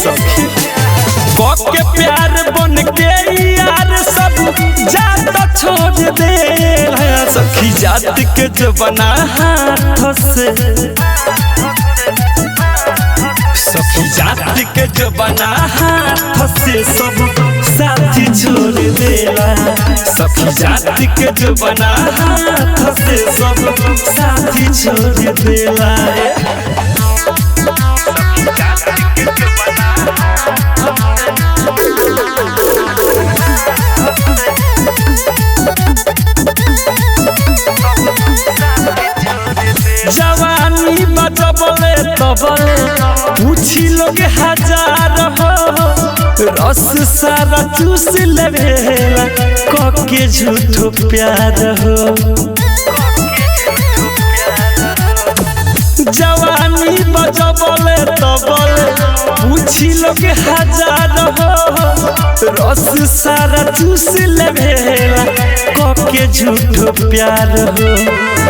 सखी के प्यार बन के यार सब जात छोड़ दे सखी जात के जबना हाथ से सखी जात के जबना हाथ से सब साथी छोड़ देला सखी जात के जबना हाथ से सब साथी छोड़ देला जवानी बजबले तबले पूछी लोग हजार हो रस सारा चूस लेवेला कके झूठो प्यार हो जवानी बजबले तबले पूछी लोग हजार हो रस सारा चूस लेवेला कके झूठो प्यार हो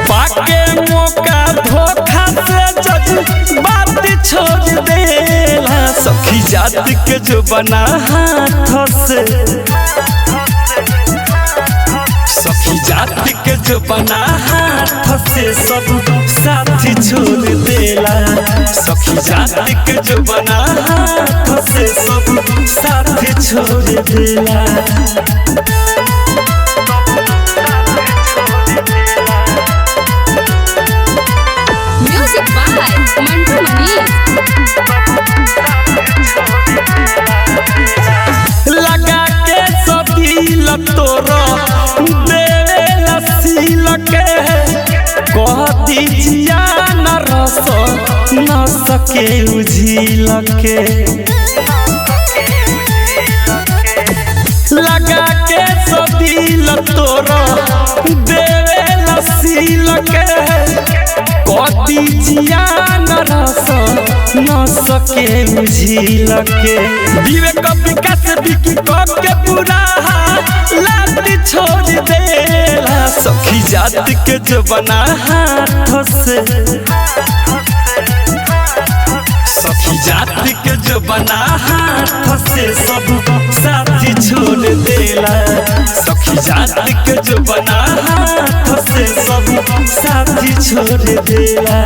पाके मौका धोखा से जज बात छोड़ देला सखी जात के जो बना हाथ से सखी जात के जो बना हाथ से सब साथी छोड़ देला सखी जात के जो बना हाथ से सब साथी छोड़ देला लगा के सदिल तोरो देवेला सील के कह दीजिया न रस न सके उझिल के लगा के सदिल तोरो देवेला सील के कह दीजिया न रस न सके उझिल के विवेक विकास बिकी के पूरा लाठी छोड़ देला सखी जात के जबना हाथ से सखी जात के जबना हाथ से सब साथी छोड़ देला सखी जात के जबना हाथ से सब साथी छोड़ देला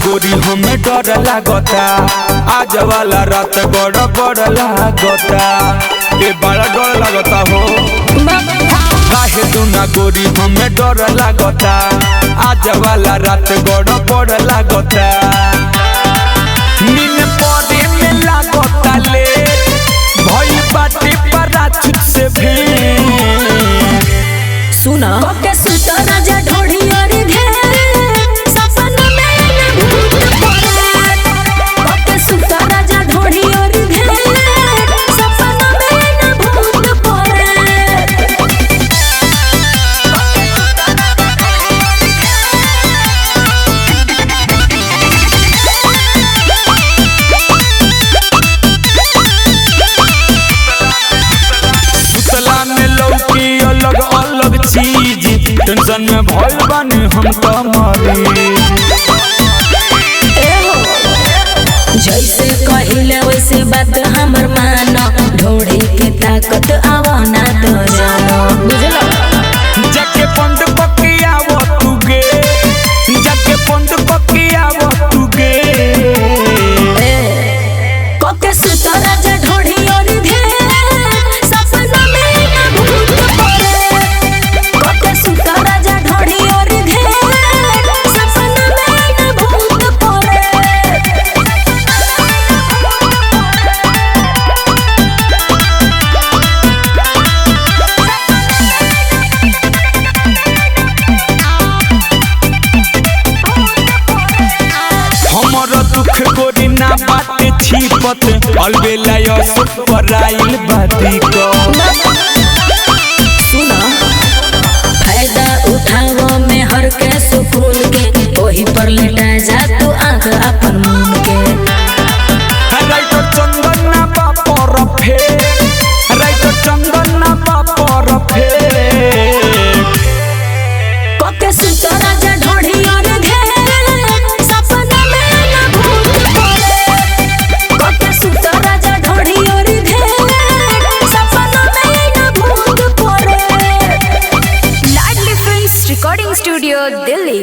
गोरी हमें डर लागता आज वाला रात बड़ा बड़ा लागता ए बड़ा डर लागता हो काहे तू ना गोरी हमें डर लागता आज वाला रात बड़ा बड़ा लागता नींद पड़े में लागता ले भई बाटे पर छुट से भी सुना के सुता राजा ढोढ़ी और घेरे सपना में भूत पड़े के सुता राजा ढोढ़ी और घेरे सपना में भूत पड़े सुतला में लौकी अलग अलग चीज टेंशन में भइल बानी हम त मरी जैसे कहिले वैसे बात हमर मानो ढोढ़ी के ताकत आवाना तो जानो बुझलो जाके पंड पकिया वो तुगे जाके पंड पकिया वो तुगे कोके सुता राजा ढोढ़ी और घेरे सपना में भूत पड़े कोके सुता राजा ढोढ़ी और घेरे सपना में भूत पड़े हमर दुख गोरी ना बात छिपत अलबेला यो सुपर आइल बाती को recording studio Delhi.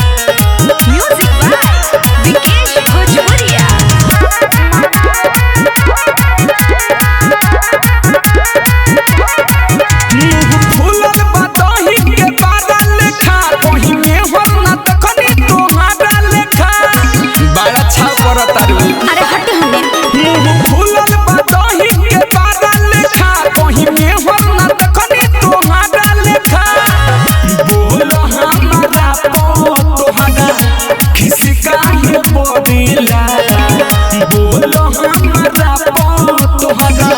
Music by Vikesh Bhojpuriya. फूलल बदही के बारा लेखा कहीं में हो ना तखनी तोहारा लेखा बड़ा छाव करता रे। अरे हटे हमें फूलल बदही के बारा लेखा कहीं में हो ना तखनी तोहारा लेखा बोलो हमारा तोहारा किसी का ही बोलिला बोलो हमारा तोहारा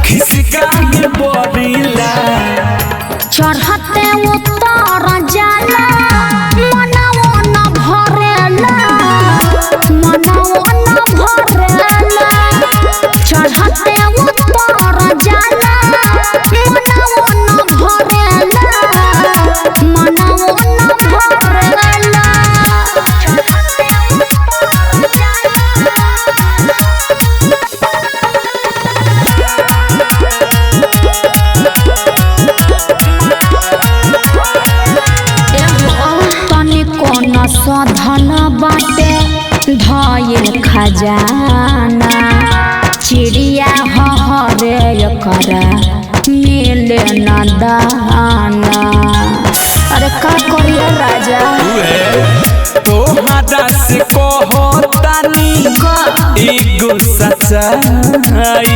किसी का ही बोलिला चढ़ते उतर जाला मनवो न भरेला मनवो न भरेला चढ़ते उतर जाला मनवो न भरेला मनवो न भरेला साधन बाटे धइल खजाना चिड़िया हरे करा मिले न दाना। अरे का करिए राजा तोहरा से कहतानी एगो सच्चाई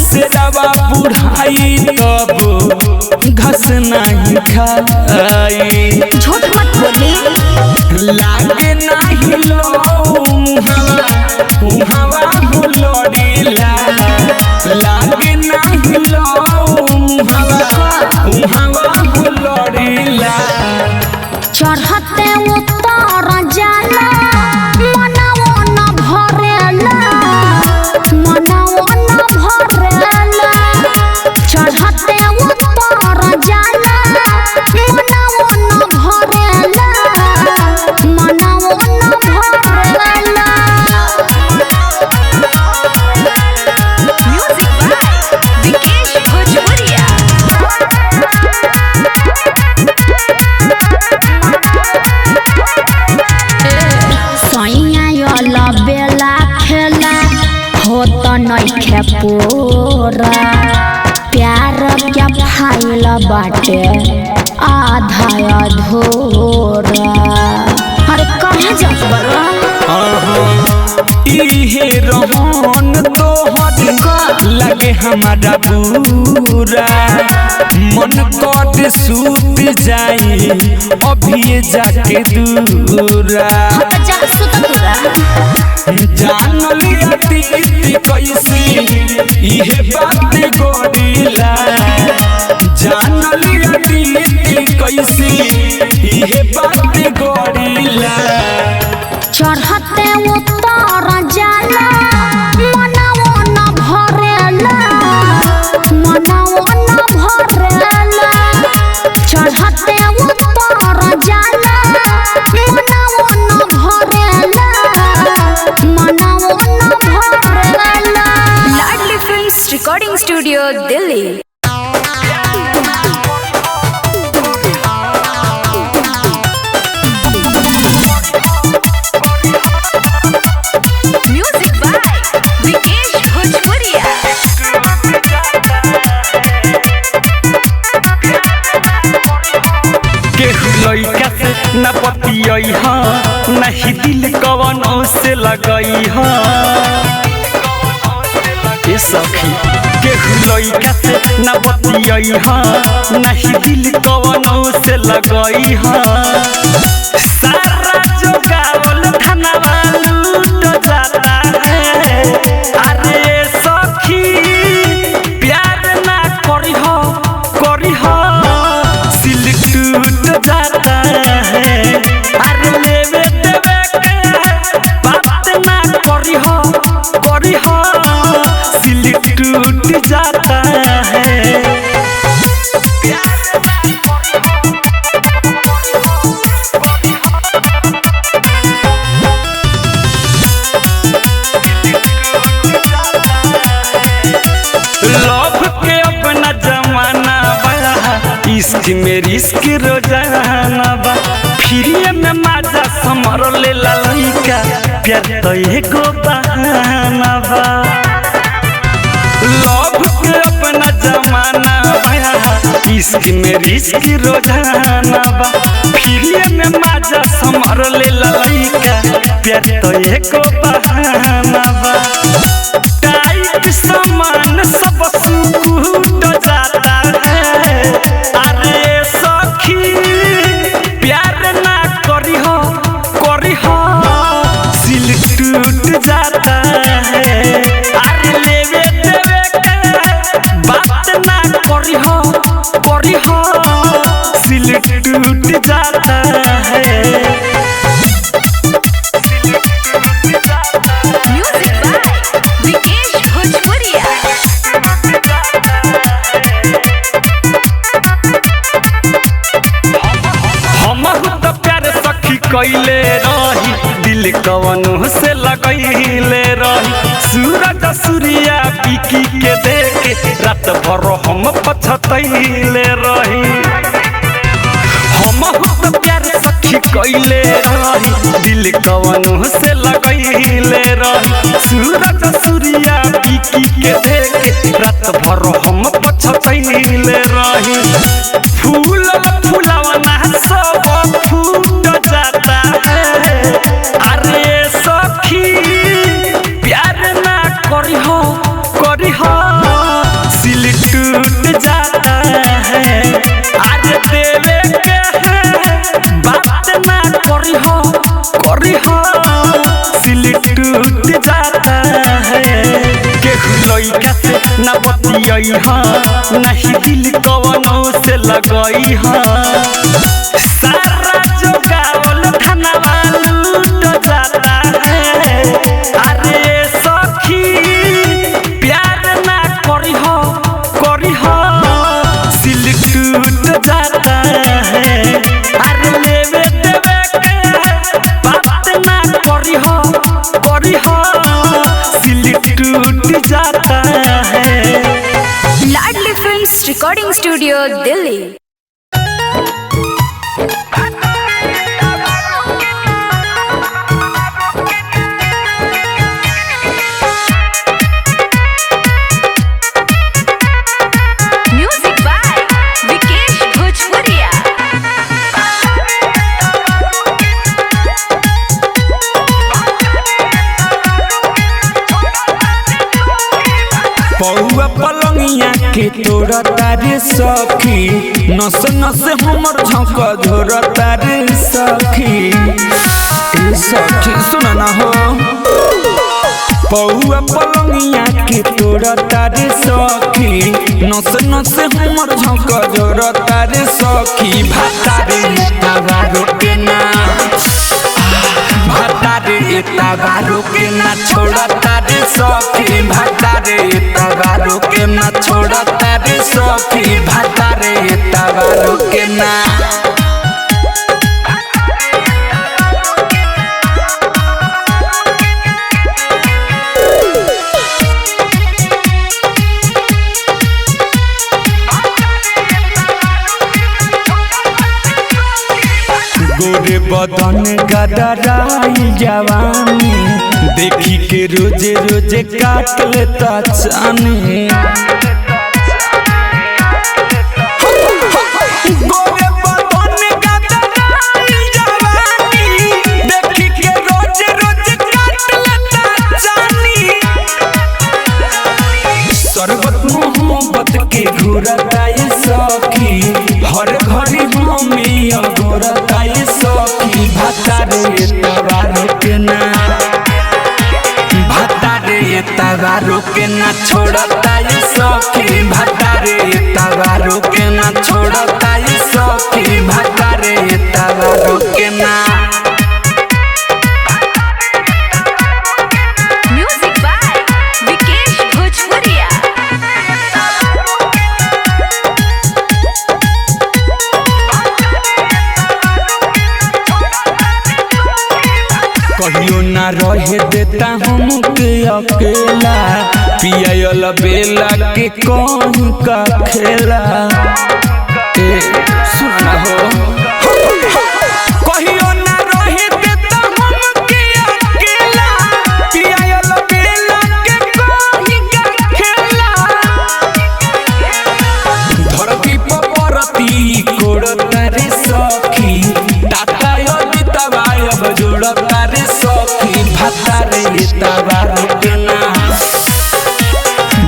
से दवा बुढ़ाई तब घस नहीं खाई। झूठ मत बोली लागे नहीं लो हवा लड़ीला लागे नहीं लो हवा लड़ीला चढ़ते उतर जाला मनवो न भरेला मनवो न भरेला चढ़ते उतर जाला मनवो न भरेला मनवो न भरेला। म्यूजिक बाय विकेश भोजपुरिया। सैया बेला खेला हो तो नइखे पूरा प्यार क्या फाइल बाटे आधा अधूरा। अरे कहाँ जात बड़ा इहे रहन तोहर लगे हमारा बुरा मन कट सूत जाई अभी जाके दूरा जान लिया दीदी कैसी इहे बात गोरिला जान लिया दीदी कैसी इहे बात गोरिला चढ़ते उतर जाला मनवो न भरेला मनवो न भरेला चढ़ते उतर जाला मनवो न भरेला मनवो न भरेला। Ladli films recording studio Delhi. Music by Vikesh Bhojpuriya. केहू लइका से न पतियई हा नहीं दिल कवनों से लगई हा ए सखी केहू लइका से न पतियई हा नहीं दिल कवनों से लगई हा सारा जोगावल धनवा लूट जाता है। अरे सखी प्यार ना करी हो सिल्क टूट जाता है। अरे लेवे देवे के बात ना करी हो सिल्क टूट जाता है। में रिस्क रोजाना बा फिर में माजा समर ले लइका प्यार तो एगो बहाना बा लव के अपना जमाना बा इश्क में रिस्क रोजाना बा फिर में माजा समर ले लइका प्यार तो एगो बहाना बा टाइट सामान सब सुकूट जाता है अरे सखी प्यार ना करी हो सिल टूट जाता है अरे लेवे देवे के बात ना करी हो सिल टूट जाता है। कैले रही दिल कवनों से लगैले रही सूरज सूर्या पीकी के देखे रात भर हम पछतैले रही हम तो प्यार सखी कैले रही दिल कवनों से लगैले रही सूरज सूर्या पीकी के देखे रात भर हम पछतैले रही फूल फुलवना सब फूट जाता है अरे सखी प्यार ना करी हो सिल टूट जाता है आज देवे के बात ना करी हो सिल टूट जाता है केहू लइका से ना बतियई नहीं दिल कवनों से लगई सारा जोगावल धनवा लूट जाता है अरे सखी प्यार ना करी हो सिल टूट जाता है अरे लेवे देवे के बात ना करी हो सिल टूट जाता है। लाडली फिल्म्स रिकॉर्डिंग स्टूडियो दिल्ली। पौआ पलंगिया के तोड़ा तारे सखी नस नस हमर झोंक झोरा तारे सखी सुन ना हो पौआ पलंगिया के तोड़ा तारे सखी नस नस हमर झोंक झोरा तारे सखी भातारे तगारो के ना भातारे तगारो के ना छोड़ा तारे सखी भातारे तगारो के ना छोड़ा तारे सखी भातारे तगारो के ना गोरे बदन गदराई जवानी देखी के रोजे रोजे काट लेता चानी गोरे बदन गदराई जवानी देखी के रोजे रोजे काट लेता चानी शरबत मोहब्बत के घुरता ये सखी हर घड़ी हमें अगोरता ये सखी भातारे तगारो के ना भातारे तगारो के ना छोड़ता ये सखी भातारे तगारो के ना छोड़ता ये सखी भातारे तगारो के ना कहियो ना रहे देता हमके अकेला पियाला बेला के कौन का खेला सुना हो कहियो ना रहे देता हम के अकेला पियायल बेला के कोई का खेला धरती पर परती कोड़ता रे सखी टाटा योगी तबायब जोड़ता रे सखी भाता रे तबा रुकना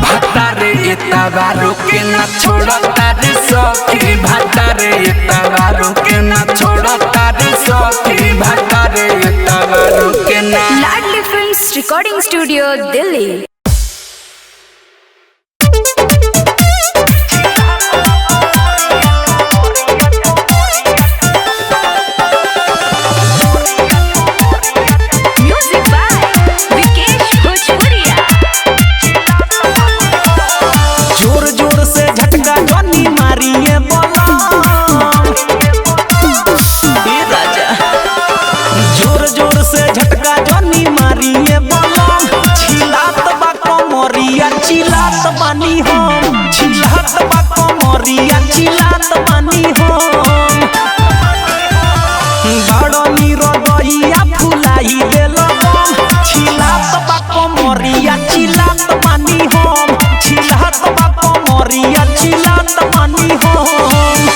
भाता रे तबा रुकना छोड़ता रे सखी भाता रे तबा रुकना छोड़ता रे सखी भाता रे तबा रुकना। लाडली फिल्म्स रिकॉर्डिंग स्टूडियो दिल्ली। चिल्लात बानी हम चिल्लात बा कमरिया चिल्लात बानी हम बड़ निरदैया फुलाई देल चिल्लात बा कमरिया चिल्लात बानी हम चिल्लात बा कमरिया चिल्लात बानी हम।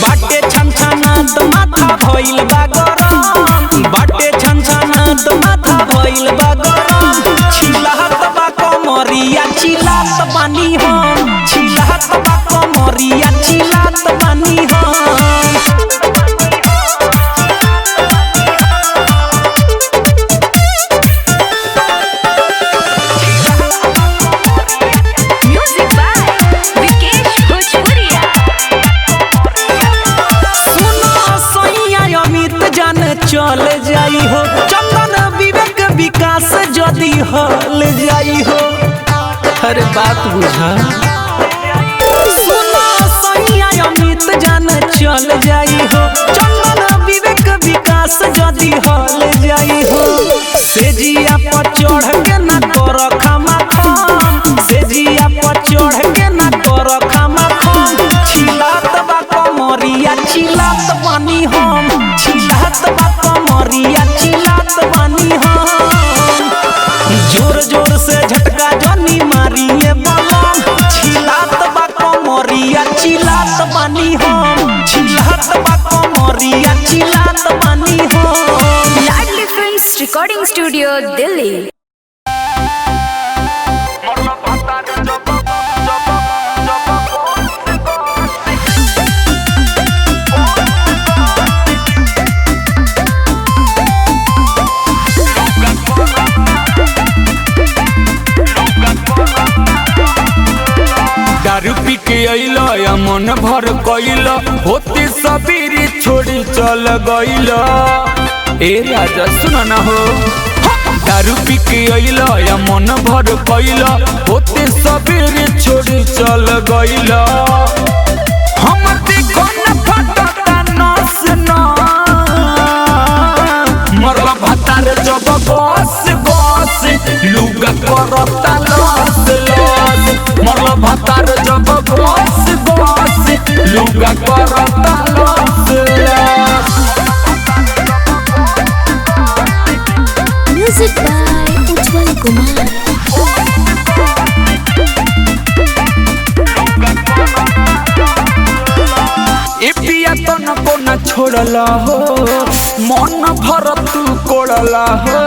बाटे छनछनात माथा भइल बा गरम बाटे छनछनात माथा भइल बा गरम चिल्लात बा कमरिया चिल्लात बानी हम चिल्लात बा कमरिया चिल्लात बानी हम। चल जाई हो चंदन विवेक विकास जदी हल जाई हो हर बात बुझा सुनो सैया अमित जान चल जाई हो चंदन विवेक विकास जदी हल जाई हो सेजिया पर चढ़ के ना कर खामा खाम सेजिया पर चढ़ के ना कर खामा खाम चिल्लात बा कमरिया चिल्लात बानी हम चिल्लात बा कमरिया चिल्लात बानी हम जोर जोर से झटका जनी मारिए बलम चिल्लात बा कमरिया चिल्लात बानी हम चिल्लात बा कमरिया चिल्लात बानी हम। लाडली फिल्म्स रिकॉर्डिंग स्टूडियो दिल्ली। दारू पी के अइल या मन भर कइल होती सबीरी छोड़ी चल गइल ए राजा सुन ना हो दारू पी के अइल या मन भर कइल होती सबीरी छोड़ी चल गइल हम देखो न फटता नस न मरला भातार जब बस बस लुगा करता लस लस मरला भातार जब बस बस लुगा करता लस लस। म्यूजिक बाय उज्जवल कुमार। ए पिया तो न को न छोड़ला हो मन भर तू कोड़ला हो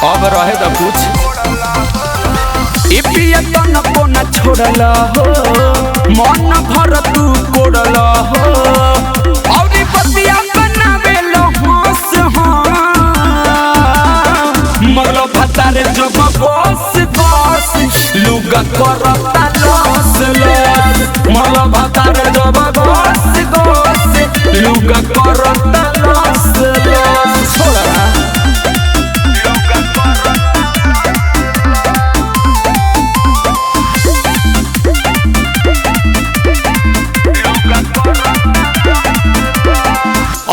अब रहे तो कुछ ए पिया तो न को न छोड़ला हो मन भर तू कोड़ला हो और बतिया बनावे लो हंस मरलो भातारे जो बस बस लुगा लुगा करता लस लस मल भातार जब गस गस लुगा करता लस लस छोड़ा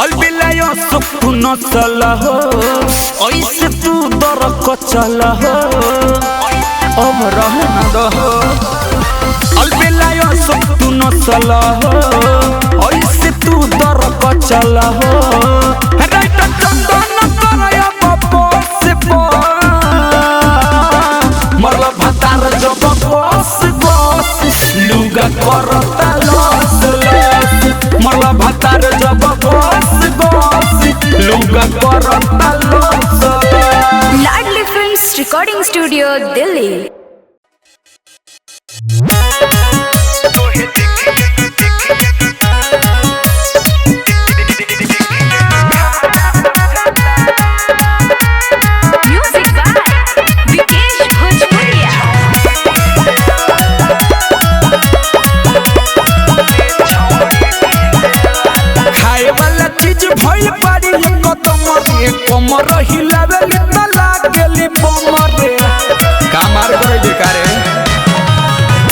तू न चल हो ऐसे तू दर को चल हो अब रह न दहो अलबेलायो सब तू न चल हो ऐसे तू दर को चल हो राइट चंदन करया बस मरल भातार जब बस बस लुगा करता लस लस मरल भातार जब बस बस लुगा करता लस Ladli films recording studio Delhi. Music by Vikesh Bhojpuriya. खाए वाला चीज भइल बाड़ी कदम रे कमर हिलावे त लागेली बमर रे कामार करे बेकारे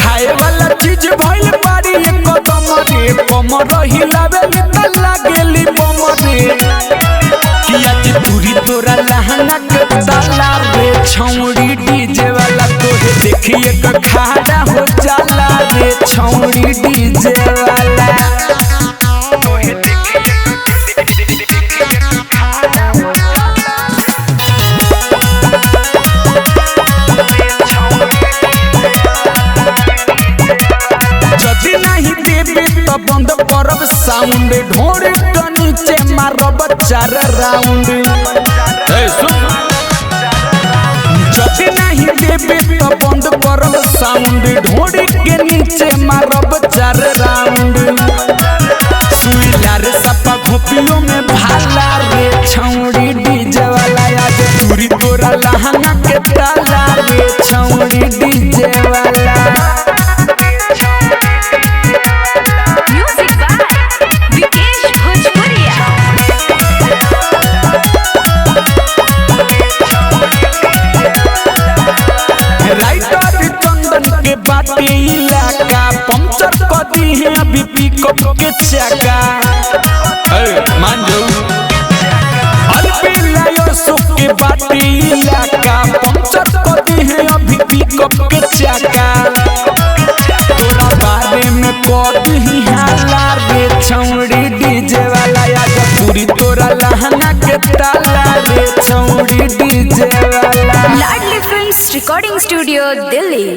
खाए वाला चीज भइल बाड़ी कदम रे कमर हिलावे त लागेली बमर रे किया कि पूरी तोरा लहंगा के ताला रे छौड़ी डीजे वाला तोहे देखिए क खाड़ा हो जाला रे छौड़ी डीजे वाला जदि नहीं देबे तो बंद करब साउंड ढोरे के नीचे मारब 4 राउंड ए सुन जदि नहीं देबे तो बंद करब साउंड ढोरे के नीचे मारब 4 राउंड सुइला रे सपा घोपियों में भाला रे छौड़ी डीजे वाला आज पूरी तोरा लहंगा के ताला रे छौड़ी डीजे वाला म्यूजिक बाय विकेश भोजपुरिया। राइटर चंदन के बाटे इलाका पंचर कर दी है अभी पिकअप के चक्का मान जाऊ अलबेलायो सुख के बाटे इलाका पंचर कर दी है अभी पिकअप के चक्का तोरा बारे में कर दी हाला रे छौड़ी डीजे वाला आज पूरी तोरा लहंगा के ताला रे छौड़ी डीजे वाला लाडली फिल्म्स रिकॉर्डिंग स्टूडियो दिल्ली।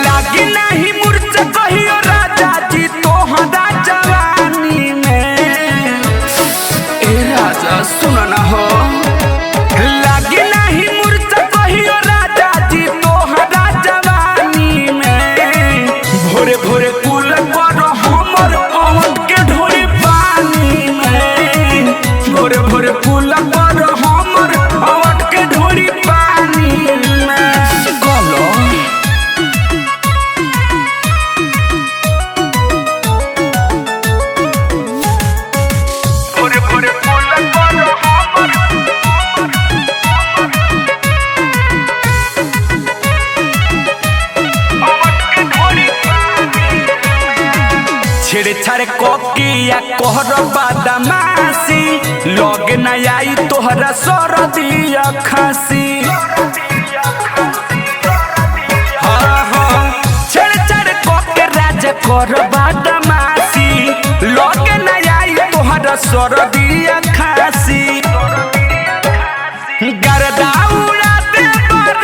लागी नहीं मुर्चा कहियो राजा जी तोहरा जवानी में ए राजा सुन न हो लागी नहीं मुर्चा कहियो राजा जी तोहरा जवानी में भोरे भोरे कुल पर हमर अवन के ढोरी पानी में भोरे भोरे कुल पर हमर अवन के ढोरी पानी में गलो छेड़छाड़ कोकिया कोहर बदमाशी लगे न आई तोहरा सरदिया खांसी छेड़छाड़ कोके राजा कोहर बदमाशी लगे न आई तोहरा सरदिया खांसी गरदा उड़ाते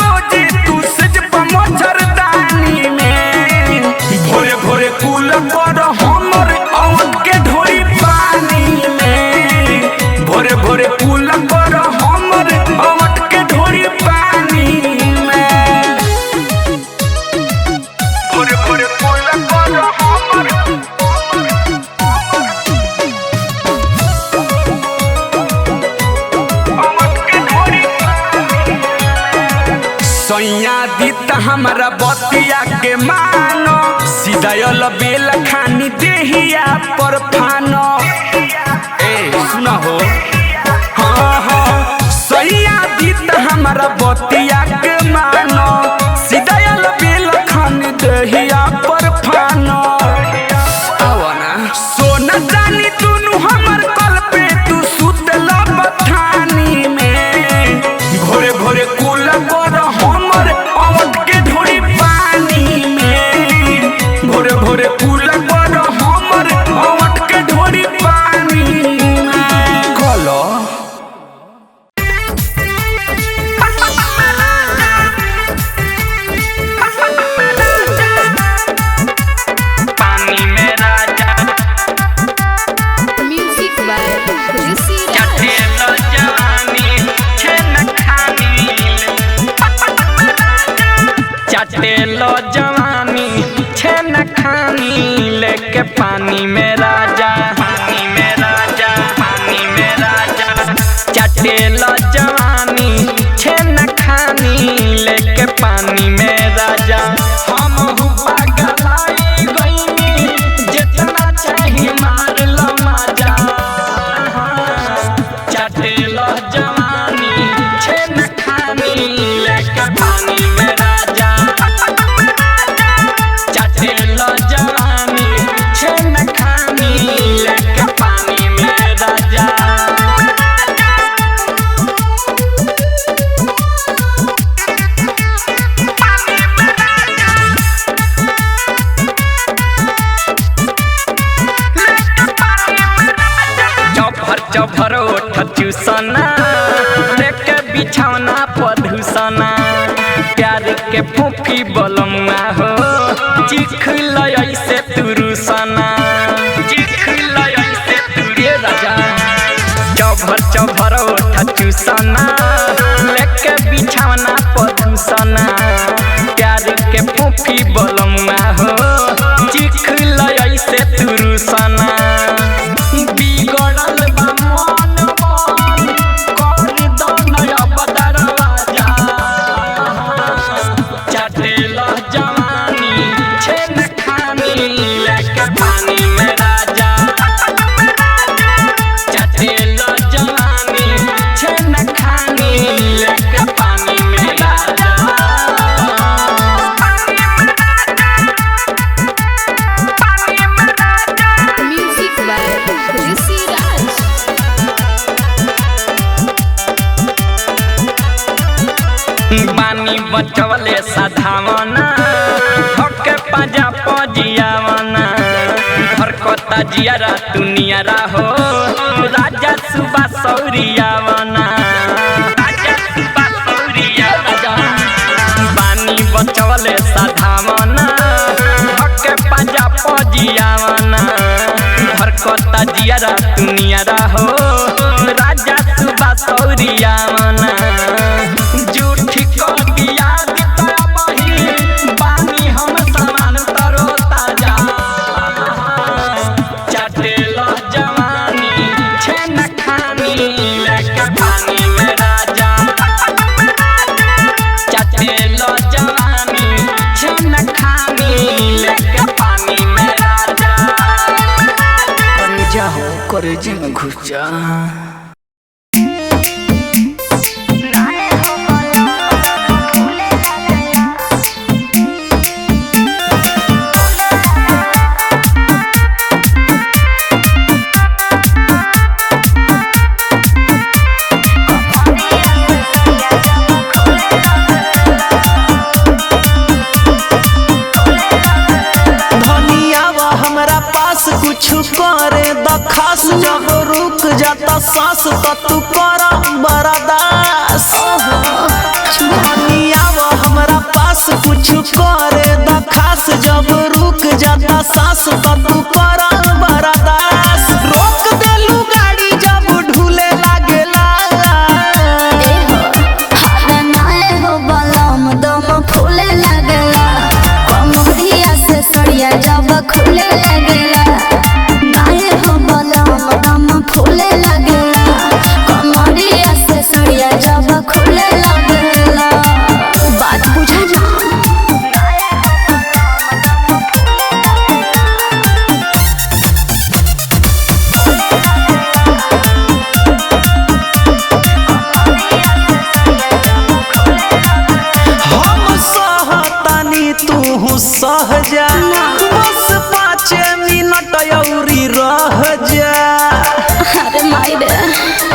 रोज तू सज मच्छरदानी में भोरे भोरे कुल पर हमर अवन के ढोरी पानी में सैया दीत हमारा बतिया के मानो सीधा बेल खानी देहिया पर फानो। ए सुना हो हाँ हाँ सैया दीत हमारा बतिया के मानो सीधा बेल खानी देहिया पर फानो। सोना जानी तूनु हमर कल पे तू सुतला बथानी में भोरे भोरे कुल कर हमर अवट के ढोरी पानी में भोरे भोरे कुल कर हमर अवट के ढोरी पानी में कलो पानी में राजा म्यूजिक बाय ऋषि चटेलो जवानी छेन खानी चटेलो जवानी छेन खानी लेके पानी में राजा पानी में राजा पानी में राजा चटेलो जवानी छेन खानी लेके पानी में राजा। हम पागलाई गईनी जितना चाहिए मार लो मजा चटेलो जवानी छेन खानी लेके पानी में राजा चटेलो जवानी छेन खानी लेके पानी में राजा। चौभर ओठ चूसना लेके बिछौना पधुसना प्यार के फूफी बलमुआ हो चिख लय से तुरुसना चिख लय से तुरे राजा। चौभर ओठ चूसना लेके बिछौना पधुसना प्यार के फूफी बलमुआ हो चिख लय से तुरुसना। बिगड़ल बा मन मन कर दो नया बदरवाजा चटेलो जवानी छेन खानी लेके पानी में राजा चटेलो जवानी छेन खानी लेके पानी में राजा। म्यूजिक बाय ऋषि राज बानी बचवले साधावना हके पाजा पजियावना धरकता जियारा दुनियारा हो राजा सुबह सौरियावना राजा सुबह सौरियावना बानी बचवले साधावना हके पाजा पजियावना धरकता जियारा दुनियारा हो राजा सुबह सौरियावना। झूठी को दिया बही बानी हम समान तरो ताजा चटेलो जवानी छेन खानी लेके पानी में राजा चटेलो जवानी छेन खानी लेके पानी में राजा। कर जाओ कर जिम घुस जा कुछ करे द खास जब रुक जाता सांस तो तू करा बर्दास आवा हमरा पास कुछ करे द खास जब रुक जाता सांस तो तू करा बर्दास रोक देलू गाड़ी जब ढूले लागेला हो बलम दम फूले लगेला कमरिया से सड़िया जब खुले लगेला हो बलम दम फूले लगेला कमरिया से सड़िया जब खुले लगेला बात सहजा बस 5 मिनट औरी रह जा। अरे माई रे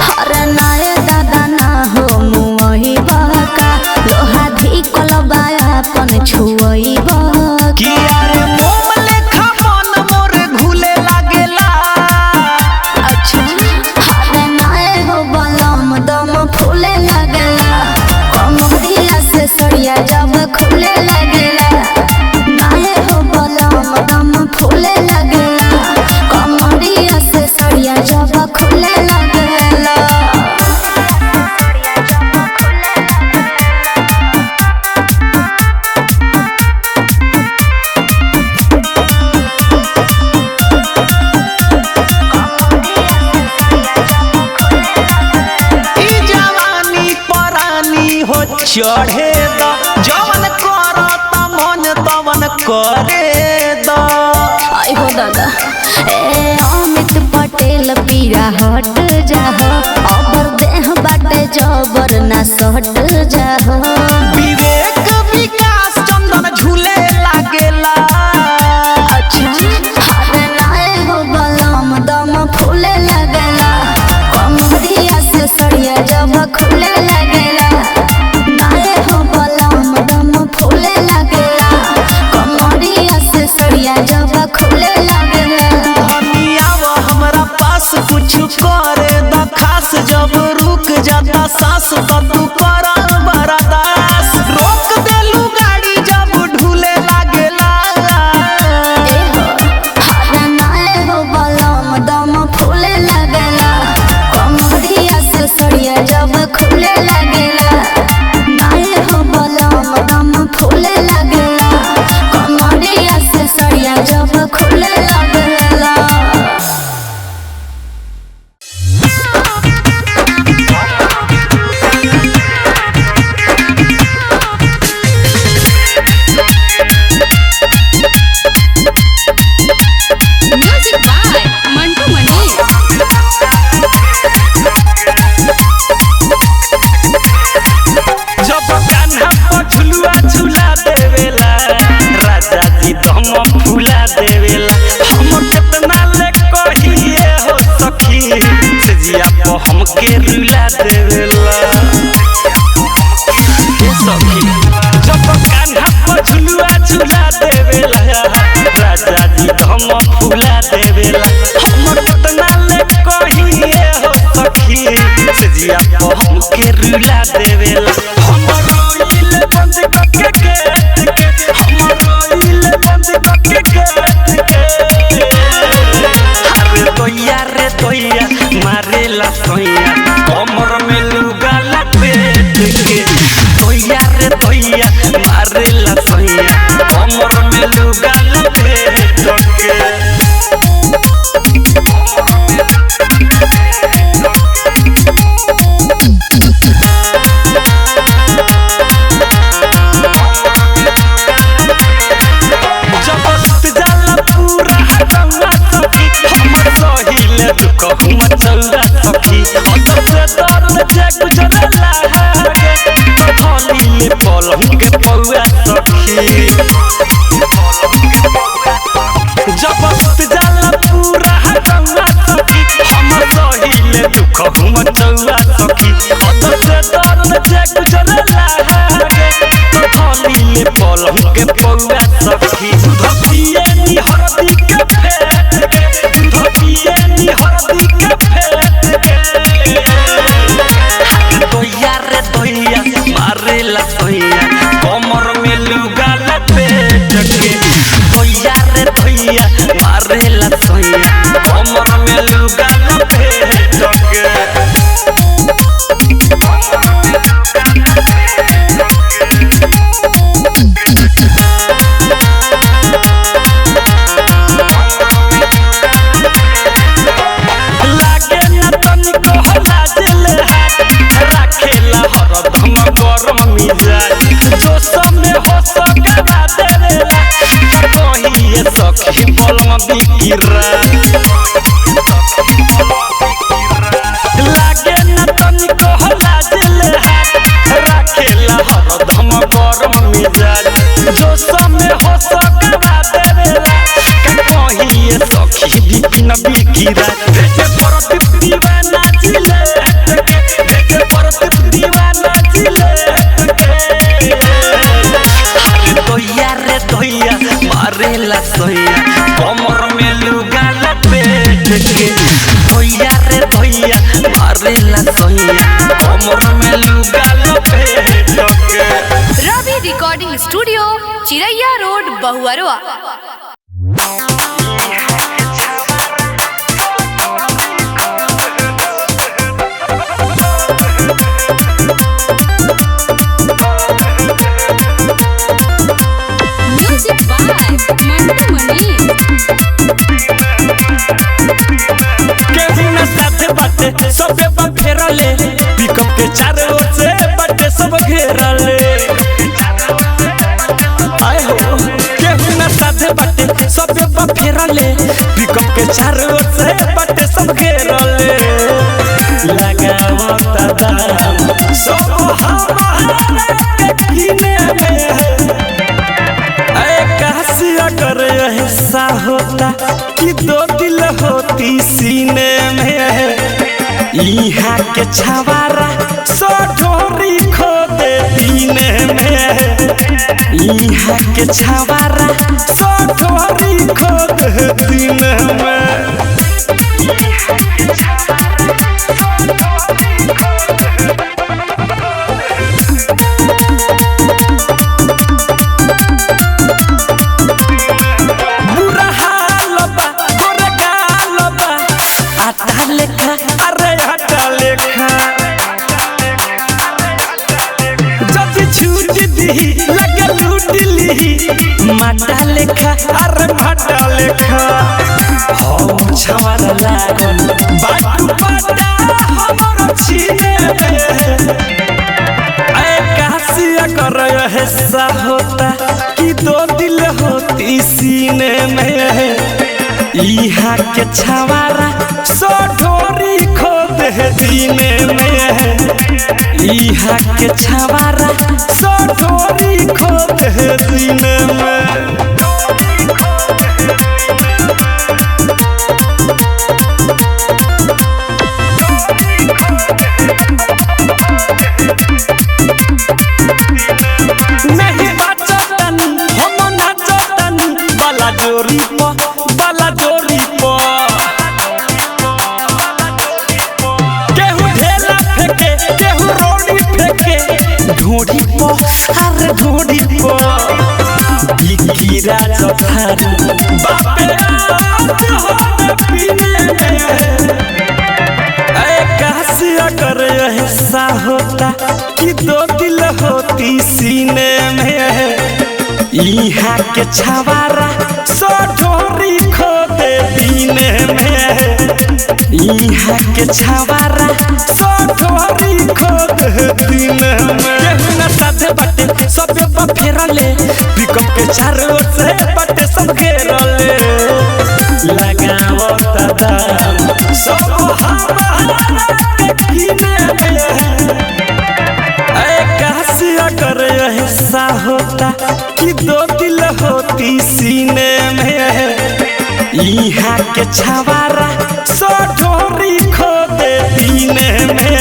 अरे नाये दादा ना हो मुई बका लोहा धी कलबाया अपन छुई बका कि यारे मोम लेखा मन मोर घुले लागेला। अच्छा अरे नाये हो बलम दम फूले लगेला कमरिया से सड़िया जब खुले लगेला नाये हो बलम दम फूले लगेला कमरिया से सड़िया जब खुले लगेला। ई जवानी परानी हो चढ़े द जवन करत मन तवन करे द। आई हो दादा ए अमित पटेल पीरा हट जाहो अबर देह बाटे जबर ना सट जाहो विवेक विकास चंदन झूले लागेला। अच्छा अरे नाए हो बलम दम फूले लगेला कमरिया से सड़िया जब खुले लगेला नाए हो बलम दम फूले लगेला कमरिया से सड़िया जब खुले लगेला। हनियाव हमरा पास कुछ करे द खास जब रुक जाता सांस तो तू कर बर्दास रोक देलू गाड़ी जब ढूले लागेला। ए हो अरे नाए हो बलम दम फूले लगेला कमरिया से सड़िया जब खुले लगेला नाए हो बलम दम फूले लगेला कमरिया से सड़िया जब खुले लगेला। म्यूजिक बाय मंटू मनी। जब कान्हा पर झुलुआ झुला देवेला राजा जी दम फुला देवेला हम कितना ले कहिए हो सखी से जिया पर हमके रुला देवेला। ए सखी जब कान्हा पर झुलुआ झुला देवेला राजा जी दम फुला देवेला हम कितना ले कहिए हो सखी से जिया पर हमके रुला देवेला। हम रोइल बंद करके गेट के हम रोइल बंद करके गेट के अरे तोया रे तोया मारेला सोया कमर में लुगा लपेट के तोया रे तोया मारेला सोया कमर में लुगा लपेट के। जबरदस्त जाला पूरा हटंगा सखी हमर सहिले दुख हम चौरा सखी अंदर से दर्द जे गुजरला है थाली ले पलंग के पौआ सखी। जबरदस्त जाला पूरा हटंगा सखी हमर सहिले दुख हम चौरा सखी अंदर से दर्द जे गुजरला है थाली ले पलंग के पौआ सखी। धपिए नी हरदी के फेट के धपिए नी हरदी के फेट के तोया रे तोया मारेला तोया कमर में लुगा लपेट के तोया रे तोया मारेला तोया कमर में लुगा लपेट के। लागे न तनिको लाजले हाथ राखेला हरदम गरम मिजाज जो समय हो सकवा देवेला कहिए सखी बलम बिकिरा। लागे न तनिको लाजले हाथ राखेला हरदम गरम मिजाज जो समय हो सकता देवेला का कहिए सखी बिपिन बिकिरा देखे परत दीवाना जिले देखे परत दीवाना जिले दोया रे दोया मारेला सोया कमर में लुगा लपेट के दोया रे दोया मारेला सोया कमर में लुगा लपेट के। Ravi recording studio Chiraiya road Bahuarwa. Music by Mantu Mani. केहू न साथे बाटे सबे बा फेरले पिकअप के चारों ओर से बाटे सब घेरले आए हो केहू न साथे बाटे सबे बा फेरले पिकअप के चारों ओर से बाटे सब घेरले लगावता दाम सब हमारे के किने में अगर ऐसा होता कि दो दिल होती सीने में यहाँ के छवारा सो ढोरी खो दे दीने में यहाँ के छवारा सो ढोरी खो दे दीने में। माटा लेखा अरे भाटा लेखा हम छवारा लागल बाटू बाटा हमर छीने में ऐ कासिया कर ऐसा होता कि दो दिल होती सीने में यहाँ के छवारा सो ढोरी खो दे दीने में यहाँ के छवारा सो ढोरी खो दे दीने में। नहीं बचतन हम नाचतन बाला जोरी प केहू ढेला फेंके केहू रोड़ी फेंके ढोड़ी प अरे ढोड़ी प बिकी राजा थारू बापे आज हो पीने में ऐ कासिया कर ऐसा होता कि दो दिल होती सीने में यहाँ के छवारा सो ढोरी खो दे दीने में यहाँ के छवारा सो ढोरी खो दे दीने में। केहू न साथे बाटे सबे बा फेरले पिकअप के चारों ओर से बाटे सब घेरले लगावता दाम सब हमारे के किने में अगर ऐसा होता कि दो दिल होती सीने में यहाँ के छवारा सो ढोरी खो दे दीने में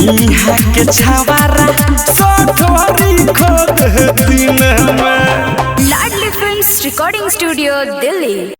यहाँ के छवारा सो ढोरी खो दे दीने में। लाडली फिल्म्स रिकॉर्डिंग स्टूडियो दिल्ली।